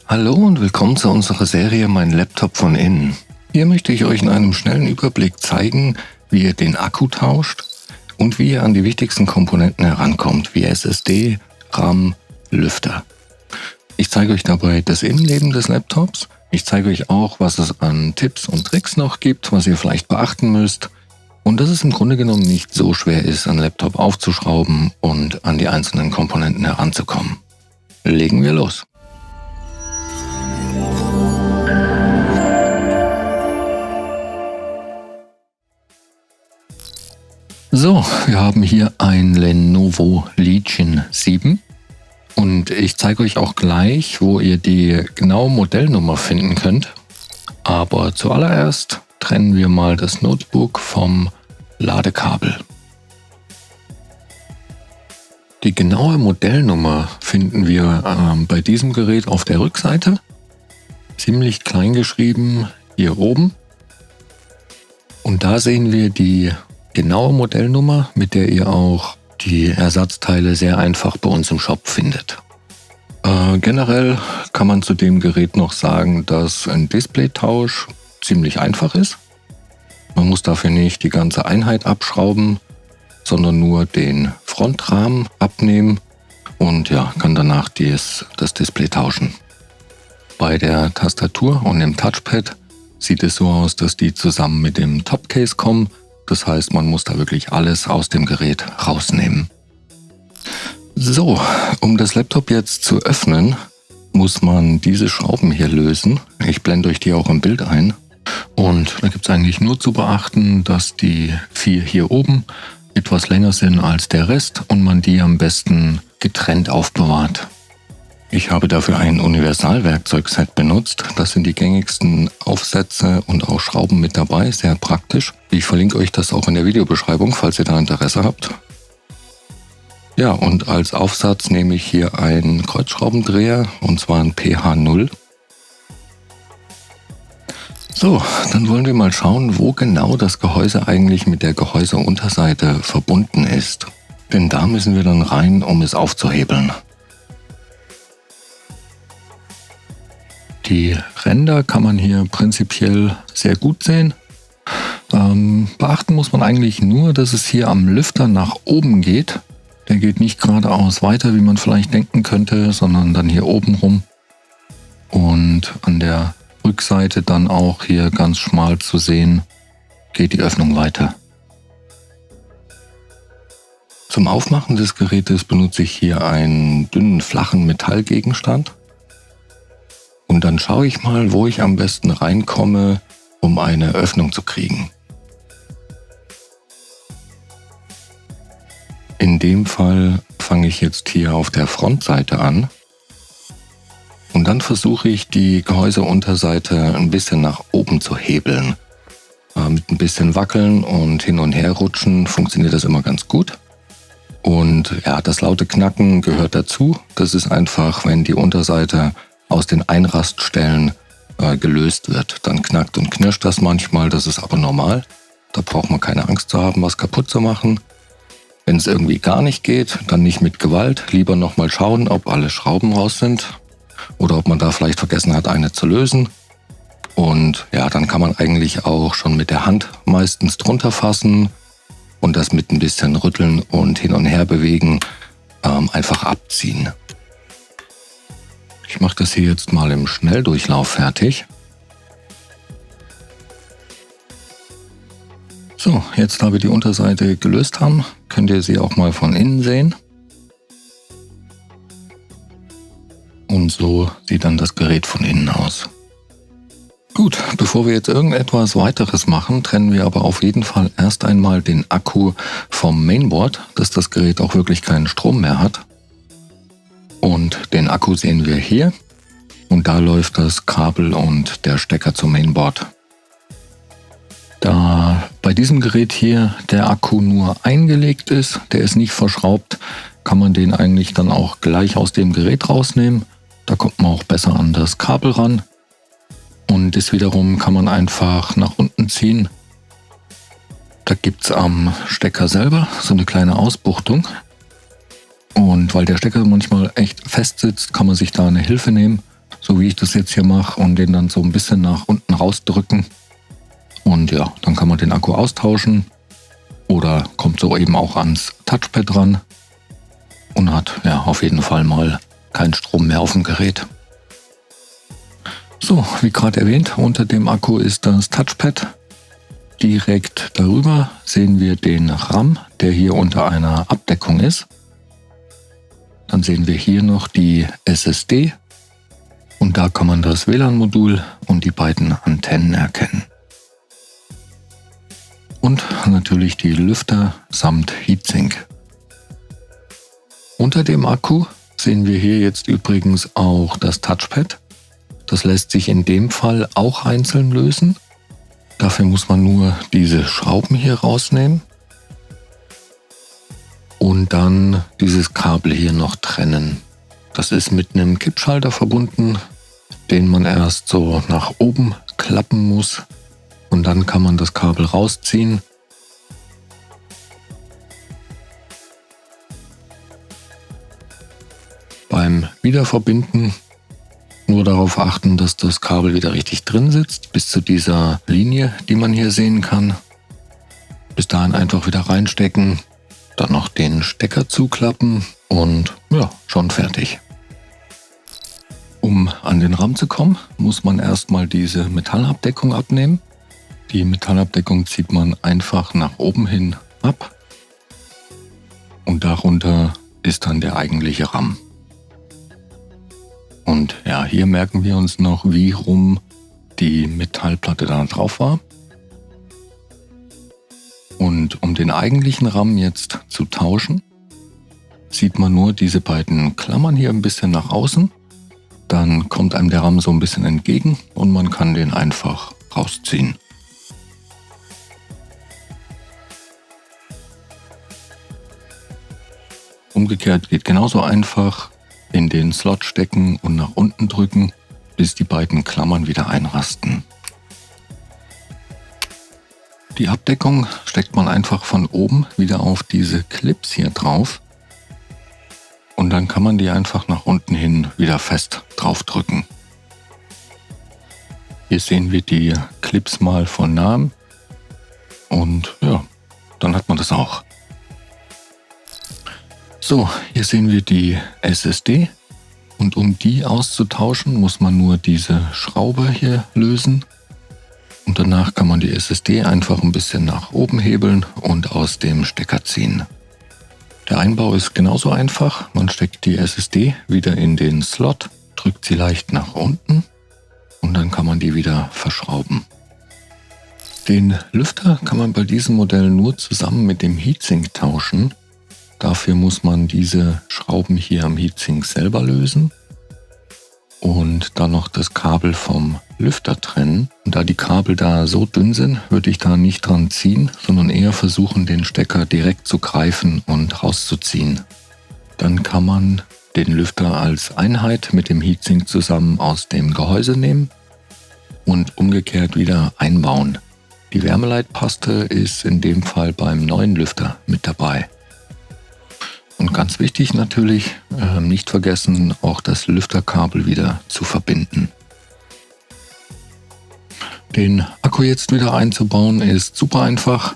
Hallo und willkommen zu unserer Serie Mein Laptop von innen. Hier möchte ich euch in einem schnellen Überblick zeigen, wie ihr den Akku tauscht und wie ihr an die wichtigsten Komponenten herankommt, wie SSD, RAM, Lüfter. Ich zeige euch dabei das Innenleben des Laptops. Ich zeige euch auch, was es an Tipps und Tricks noch gibt, was ihr vielleicht beachten müsst. Und dass es im Grunde genommen nicht so schwer ist, einen Laptop aufzuschrauben und an die einzelnen Komponenten heranzukommen. Legen wir los. So, wir haben hier ein Lenovo Legion 7 und ich zeige euch auch gleich, wo ihr die genaue Modellnummer finden könnt. Aber zuallererst trennen wir mal das Notebook vom Ladekabel. Die genaue Modellnummer finden wir bei diesem Gerät auf der Rückseite, ziemlich klein geschrieben hier oben. Und da sehen wir die genaue Modellnummer, mit der ihr auch die Ersatzteile sehr einfach bei uns im Shop findet. Generell kann man zu dem Gerät noch sagen, dass ein Displaytausch ziemlich einfach ist. Man muss dafür nicht die ganze Einheit abschrauben, sondern nur den Frontrahmen abnehmen und ja, kann danach das Display tauschen. Bei der Tastatur und dem Touchpad sieht es so aus, dass die zusammen mit dem Topcase kommen. Das heißt, man muss da wirklich alles aus dem Gerät rausnehmen. So, um das Laptop jetzt zu öffnen, muss man diese Schrauben hier lösen. Ich blende euch die auch im Bild ein. Und da gibt es eigentlich nur zu beachten, dass die 4 hier oben etwas länger sind als der Rest und man die am besten getrennt aufbewahrt. Ich habe dafür ein Universalwerkzeugset benutzt. Das sind die gängigsten Aufsätze und auch Schrauben mit dabei, sehr praktisch. Ich verlinke euch das auch in der Videobeschreibung, falls ihr da Interesse habt. Ja, und als Aufsatz nehme ich hier einen Kreuzschraubendreher, und zwar einen PH0. So, dann wollen wir mal schauen, wo genau das Gehäuse eigentlich mit der Gehäuseunterseite verbunden ist. Denn da müssen wir dann rein, um es aufzuhebeln. Die Ränder kann man hier prinzipiell sehr gut sehen. Beachten muss man eigentlich nur, dass es hier am Lüfter nach oben geht. Der geht nicht geradeaus weiter, wie man vielleicht denken könnte, sondern dann hier oben rum. Und an der Rückseite dann auch hier ganz schmal zu sehen, geht die Öffnung weiter. Zum Aufmachen des Gerätes benutze ich hier einen dünnen, flachen Metallgegenstand. Und dann schaue ich mal, wo ich am besten reinkomme, um eine Öffnung zu kriegen. In dem Fall fange ich jetzt hier auf der Frontseite an. Und dann versuche ich, die Gehäuseunterseite ein bisschen nach oben zu hebeln. Mit ein bisschen Wackeln und hin und her rutschen funktioniert das immer ganz gut. Und ja, das laute Knacken gehört dazu. Das ist einfach, wenn die Unterseite aus den Einraststellen gelöst wird. Dann knackt und knirscht das manchmal, das ist aber normal. Da braucht man keine Angst zu haben, was kaputt zu machen. Wenn es irgendwie gar nicht geht, dann nicht mit Gewalt. Lieber nochmal schauen, ob alle Schrauben raus sind. Oder ob man da vielleicht vergessen hat, eine zu lösen. Und ja, dann kann man eigentlich auch schon mit der Hand meistens drunter fassen und das mit ein bisschen rütteln und hin und her bewegen einfach abziehen. Ich mache das hier jetzt mal im Schnelldurchlauf fertig. So, jetzt da wir die Unterseite gelöst haben, könnt ihr sie auch mal von innen sehen. Und so sieht dann das Gerät von innen aus. Gut, bevor wir jetzt irgendetwas weiteres machen, trennen wir aber auf jeden Fall erst einmal den Akku vom Mainboard, dass das Gerät auch wirklich keinen Strom mehr hat. Und den Akku sehen wir hier. Und da läuft das Kabel und der Stecker zum Mainboard. Da bei diesem Gerät hier der Akku nur eingelegt ist, der ist nicht verschraubt, kann man den eigentlich dann auch gleich aus dem Gerät rausnehmen. Da kommt man auch besser an das Kabel ran. Und das wiederum kann man einfach nach unten ziehen. Da gibt es am Stecker selber so eine kleine Ausbuchtung. Und weil der Stecker manchmal echt fest sitzt, kann man sich da eine Hilfe nehmen. so wie ich das jetzt hier mache, und den dann so ein bisschen nach unten rausdrücken. Und ja, dann kann man den Akku austauschen oder kommt so eben auch ans Touchpad ran und hat ja auf jeden Fall mal keinen Strom mehr auf dem Gerät. So, wie gerade erwähnt, unter dem Akku ist das Touchpad. Direkt darüber sehen wir den RAM, der hier unter einer Abdeckung ist. Dann sehen wir hier noch die SSD und da kann man das WLAN-Modul und die beiden Antennen erkennen. Und natürlich die Lüfter samt Heatsink. Unter dem Akku sehen wir hier jetzt übrigens auch das Touchpad. Das lässt sich in dem Fall auch einzeln lösen. Dafür muss man nur diese Schrauben hier rausnehmen und dann dieses Kabel hier noch trennen. Das ist mit einem Kippschalter verbunden, den man erst so nach oben klappen muss und dann kann man das Kabel rausziehen. Beim Wiederverbinden nur darauf achten, dass das Kabel wieder richtig drin sitzt, bis zu dieser Linie, die man hier sehen kann. Bis dahin einfach wieder reinstecken, dann noch den Stecker zuklappen und ja, schon fertig. Um an den RAM zu kommen, muss man erstmal diese Metallabdeckung abnehmen. Die Metallabdeckung zieht man einfach nach oben hin ab und darunter ist dann der eigentliche RAM. Und ja, hier merken wir uns noch, wie rum die Metallplatte da drauf war. Und um den eigentlichen RAM jetzt zu tauschen, sieht man nur diese beiden Klammern hier ein bisschen nach außen. Dann kommt einem der RAM so ein bisschen entgegen und man kann den einfach rausziehen. Umgekehrt geht genauso einfach. In den Slot stecken und nach unten drücken, bis die beiden Klammern wieder einrasten. Die Abdeckung steckt man einfach von oben wieder auf diese Clips hier drauf und dann kann man die einfach nach unten hin wieder fest drauf drücken. Hier sehen wir die Clips mal von nahem und ja, dann hat man das auch. So, hier sehen wir die SSD und um die auszutauschen, muss man nur diese Schraube hier lösen und danach kann man die SSD einfach ein bisschen nach oben hebeln und aus dem Stecker ziehen. Der Einbau ist genauso einfach, man steckt die SSD wieder in den Slot, drückt sie leicht nach unten und dann kann man die wieder verschrauben. Den Lüfter kann man bei diesem Modell nur zusammen mit dem Heatsink tauschen. Dafür muss man diese Schrauben hier am Heatsink selber lösen und dann noch das Kabel vom Lüfter trennen. Und da die Kabel da so dünn sind, würde ich da nicht dran ziehen, sondern eher versuchen, den Stecker direkt zu greifen und rauszuziehen. Dann kann man den Lüfter als Einheit mit dem Heatsink zusammen aus dem Gehäuse nehmen und umgekehrt wieder einbauen. Die Wärmeleitpaste ist in dem Fall beim neuen Lüfter mit dabei. Und ganz wichtig natürlich, nicht vergessen, auch das Lüfterkabel wieder zu verbinden. Den Akku jetzt wieder einzubauen ist super einfach.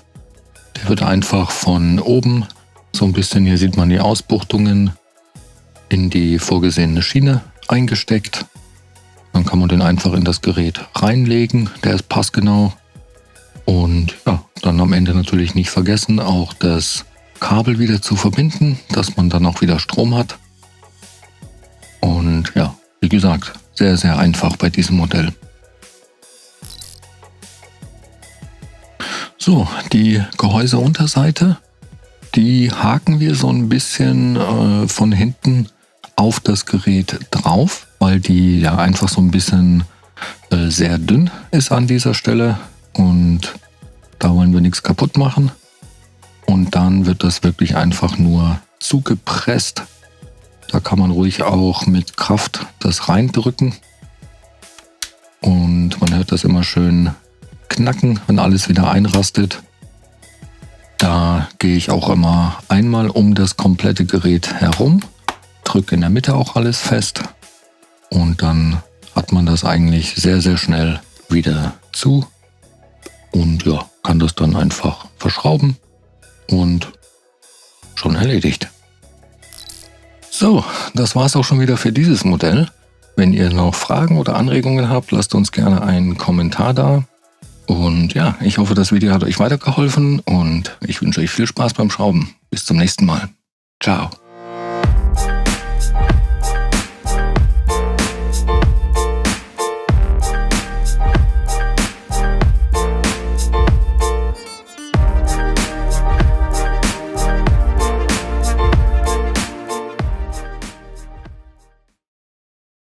Der wird einfach von oben so ein bisschen, hier sieht man die Ausbuchtungen, in die vorgesehene Schiene eingesteckt. Dann kann man den einfach in das Gerät reinlegen, der ist passgenau. Und ja, dann am Ende natürlich nicht vergessen, auch das Kabel wieder zu verbinden, dass man dann auch wieder Strom hat. Und ja, wie gesagt, sehr, sehr einfach bei diesem Modell. So, die Gehäuseunterseite, die haken wir so ein bisschen von hinten auf das Gerät drauf, weil die ja einfach so ein bisschen sehr dünn ist an dieser Stelle und da wollen wir nichts kaputt machen. Und dann wird das wirklich einfach nur zugepresst. Da kann man ruhig auch mit Kraft das reindrücken. Und man hört das immer schön knacken, wenn alles wieder einrastet. Da gehe ich auch immer einmal um das komplette Gerät herum, drücke in der Mitte auch alles fest und dann hat man das eigentlich sehr, sehr schnell wieder zu und ja, kann das dann einfach verschrauben und schon erledigt. So, das war's auch schon wieder für dieses Modell. Wenn ihr noch Fragen oder Anregungen habt, lasst uns gerne einen Kommentar da. Und ja, ich hoffe, das Video hat euch weitergeholfen und ich wünsche euch viel Spaß beim Schrauben. Bis zum nächsten Mal. Ciao.